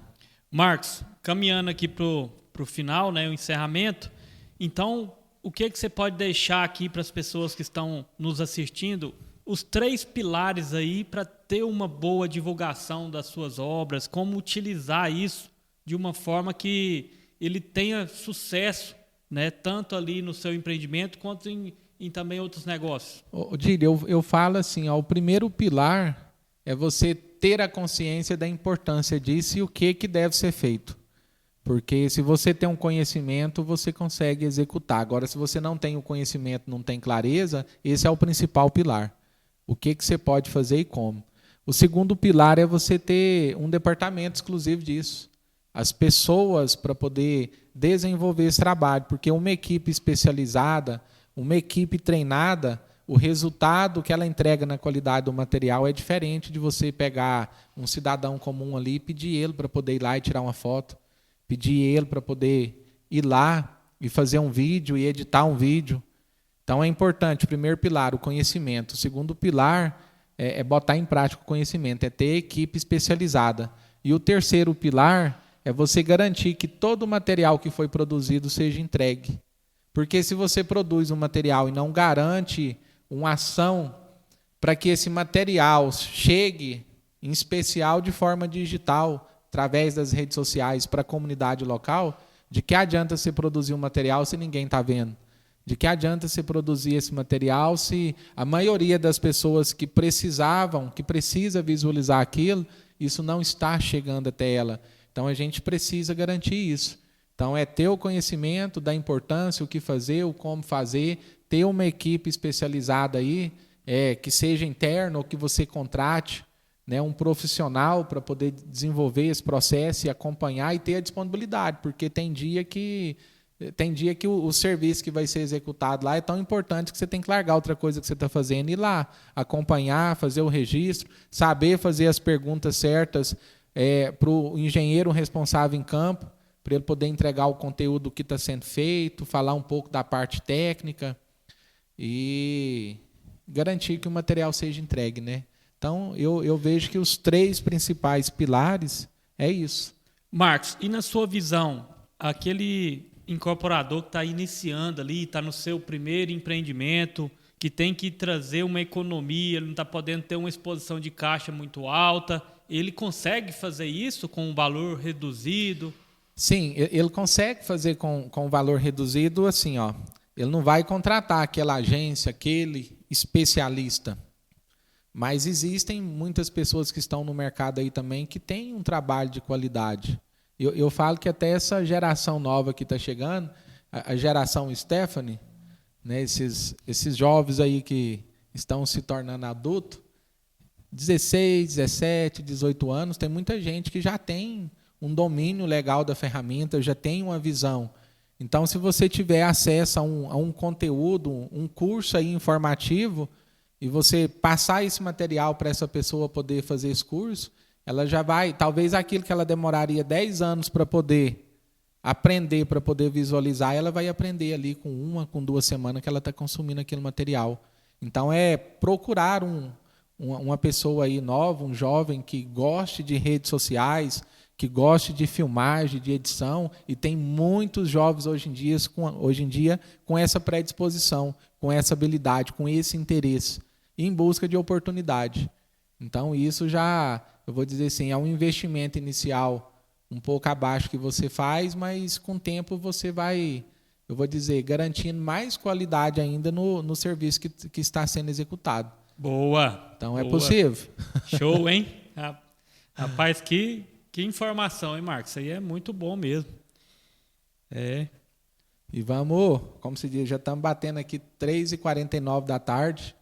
Marcos, caminhando aqui para o final, né, o encerramento, então, o que você pode deixar aqui para as pessoas que estão nos assistindo, os 3 pilares aí para ter uma boa divulgação das suas obras, como utilizar isso de uma forma que ele tenha sucesso, né, tanto ali no seu empreendimento quanto em também outros negócios? Diri, eu falo assim, ó, o primeiro pilar é você ter a consciência da importância disso e o que deve ser feito. Porque se você tem um conhecimento, você consegue executar. Agora, se você não tem o conhecimento, não tem clareza, esse é o principal pilar. O que você pode fazer e como. O segundo pilar é você ter um departamento exclusivo disso. As pessoas para poder desenvolver esse trabalho, porque uma equipe especializada, uma equipe treinada, o resultado que ela entrega na qualidade do material é diferente de você pegar um cidadão comum ali e pedir ele para poder ir lá e tirar uma foto, pedir ele para poder ir lá e fazer um vídeo e editar um vídeo. Então é importante, o primeiro pilar, o conhecimento. O segundo pilar é botar em prática o conhecimento, é ter equipe especializada. E o terceiro pilar é você garantir que todo o material que foi produzido seja entregue. Porque se você produz um material e não garante uma ação para que esse material chegue, em especial de forma digital, através das redes sociais, para a comunidade local, de que adianta você produzir um material se ninguém está vendo? De que adianta você produzir esse material se a maioria das pessoas que precisavam, que precisa visualizar aquilo, isso não está chegando até ela? Então, a gente precisa garantir isso. Então, é ter o conhecimento da importância, o que fazer, o como fazer, ter uma equipe especializada aí, que seja interna ou que você contrate, né, um profissional para poder desenvolver esse processo e acompanhar e ter a disponibilidade, porque tem dia que o serviço que vai ser executado lá é tão importante que você tem que largar outra coisa que você está fazendo e ir lá, acompanhar, fazer o registro, saber fazer as perguntas certas para o engenheiro responsável em campo, para ele poder entregar o conteúdo que está sendo feito, falar um pouco da parte técnica e garantir que o material seja entregue, né? Então, eu vejo que os 3 principais pilares é isso. Marcos, e na sua visão, aquele incorporador que está iniciando ali, está no seu primeiro empreendimento, que tem que trazer uma economia, ele não está podendo ter uma exposição de caixa muito alta, ele consegue fazer isso com um valor reduzido? Sim, ele consegue fazer com valor reduzido assim, ó. Ele não vai contratar aquela agência, aquele especialista. Mas existem muitas pessoas que estão no mercado aí também que têm um trabalho de qualidade. Eu falo que até essa geração nova que está chegando, a geração Stephanie, né, esses jovens aí que estão se tornando adultos, 16, 17, 18 anos, tem muita gente que já tem um domínio legal da ferramenta, já tem uma visão. Então, se você tiver acesso a um conteúdo, um curso aí informativo, e você passar esse material para essa pessoa poder fazer esse curso, ela já vai, talvez aquilo que ela demoraria 10 anos para poder aprender, para poder visualizar, ela vai aprender ali com 2 semanas que ela está consumindo aquele material. Então, é procurar uma pessoa aí nova, um jovem que goste de redes sociais, que goste de filmagem, de edição, e tem muitos jovens hoje em dia com essa predisposição, com essa habilidade, com esse interesse, em busca de oportunidade. Então, isso já, eu vou dizer assim, é um investimento inicial um pouco abaixo que você faz, mas com o tempo você vai, eu vou dizer, garantindo mais qualidade ainda no serviço que está sendo executado. Boa! Então, boa. É possível. Show, hein? Rapaz, que informação, hein, Marcos? Isso aí é muito bom mesmo. E vamos, como se diz, já estamos batendo aqui 3h49 da tarde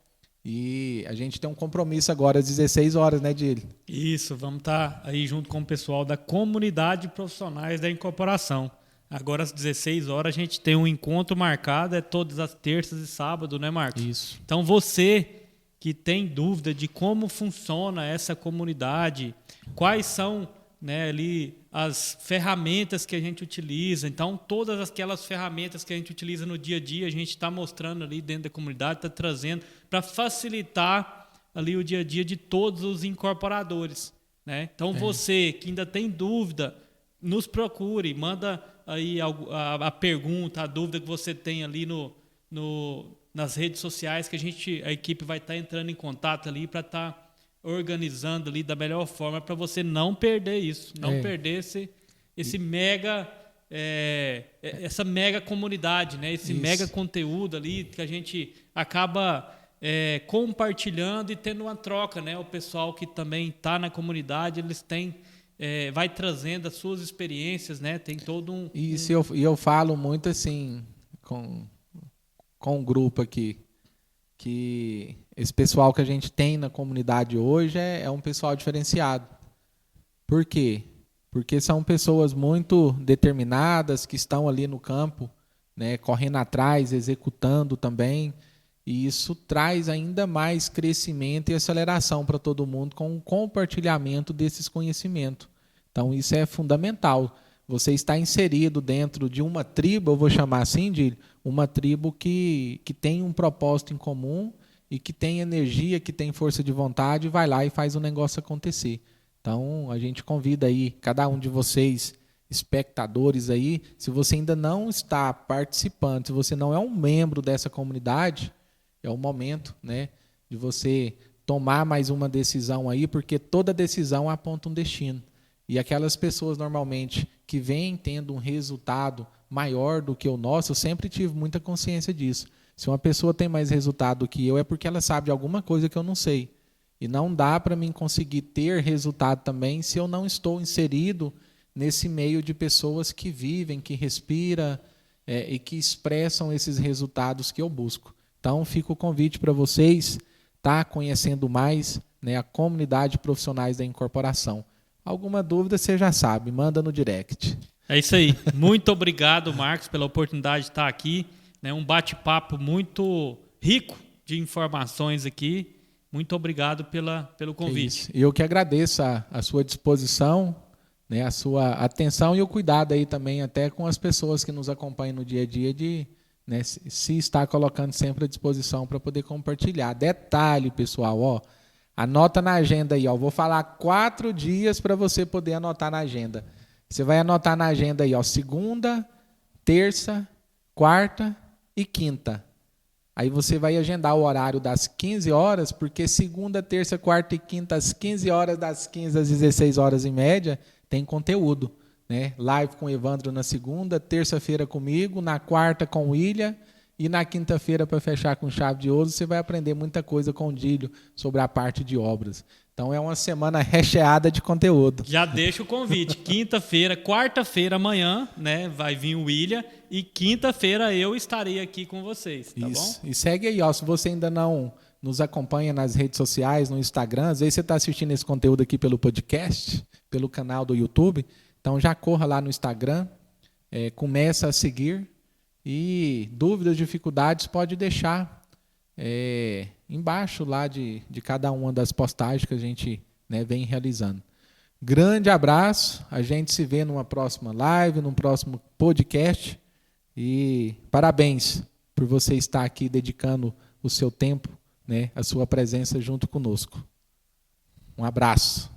e a gente tem um compromisso agora às 16 horas, né, Dílio? Isso, vamos estar aí junto com o pessoal da comunidade profissionais da incorporação. Agora às 16 horas a gente tem um encontro marcado, todas as terças e sábados, né, Marcos? Isso. Então você que tem dúvida de como funciona essa comunidade, quais são, né, ali as ferramentas que a gente utiliza. Então, todas aquelas ferramentas que a gente utiliza no dia a dia, a gente está mostrando ali dentro da comunidade, está trazendo para facilitar ali o dia a dia de todos os incorporadores, né? Então, você que ainda tem dúvida, nos procure, manda aí a pergunta, a dúvida que você tem ali nas redes sociais, que a equipe vai estar entrando em contato ali para estar organizando ali da melhor forma para você não perder isso, não perder esse mega, essa mega comunidade, né? Esse mega conteúdo ali que a gente acaba compartilhando e tendo uma troca, né? O pessoal que também está na comunidade, eles têm, vai trazendo as suas experiências, né? Tem todo um... Isso, e eu falo muito assim com o grupo aqui, que esse pessoal que a gente tem na comunidade hoje é um pessoal diferenciado. Por quê? Porque são pessoas muito determinadas, que estão ali no campo, né, correndo atrás, executando também, e isso traz ainda mais crescimento e aceleração para todo mundo com o compartilhamento desses conhecimentos. Então, isso é fundamental. Você está inserido dentro de uma tribo, eu vou chamar assim, de uma tribo que tem um propósito em comum e que tem energia, que tem força de vontade, vai lá e faz o negócio acontecer. Então, a gente convida aí cada um de vocês, espectadores aí, se você ainda não está participando, se você não é um membro dessa comunidade, é o momento, né, de você tomar mais uma decisão aí, porque toda decisão aponta um destino. E aquelas pessoas, normalmente, que vêm tendo um resultado maior do que o nosso, eu sempre tive muita consciência disso. Se uma pessoa tem mais resultado do que eu, é porque ela sabe de alguma coisa que eu não sei. E não dá para mim conseguir ter resultado também se eu não estou inserido nesse meio de pessoas que vivem, que respiram e que expressam esses resultados que eu busco. Então, fica o convite para vocês estar conhecendo mais, né, a comunidade profissionais da incorporação. Alguma dúvida, você já sabe, manda no direct. É isso aí. Muito obrigado, Marcos, pela oportunidade de estar aqui. Né? Um bate-papo muito rico de informações aqui. Muito obrigado pelo convite. E eu que agradeço a sua disposição, né, a sua atenção e o cuidado aí também até com as pessoas que nos acompanham no dia a dia de, né, se estar colocando sempre à disposição para poder compartilhar. Detalhe, pessoal, ó, anota na agenda aí, ó. Vou falar 4 dias para você poder anotar na agenda. Você vai anotar na agenda aí, ó, segunda, terça, quarta e quinta. Aí você vai agendar o horário das 15 horas, porque segunda, terça, quarta e quinta, às 15 horas, das 15 às 16 horas em média, tem conteúdo, né? Live com o Evandro na segunda, terça-feira comigo, na quarta com o William, e na quinta-feira, para fechar com chave de ouro, você vai aprender muita coisa com o Dílio sobre a parte de obras. Então, é uma semana recheada de conteúdo. Já deixa o convite. Quinta-feira, quarta-feira, amanhã, né, vai vir o William, e quinta-feira eu estarei aqui com vocês, tá Isso. bom? E segue aí, ó, se você ainda não nos acompanha nas redes sociais, no Instagram, às vezes você está assistindo esse conteúdo aqui pelo podcast, pelo canal do YouTube, então já corra lá no Instagram, começa a seguir, e dúvidas, dificuldades, pode deixar embaixo lá de cada uma das postagens que a gente, né, vem realizando. Grande abraço, a gente se vê numa próxima live, num próximo podcast, e parabéns por você estar aqui dedicando o seu tempo né, a sua presença junto conosco. Um abraço.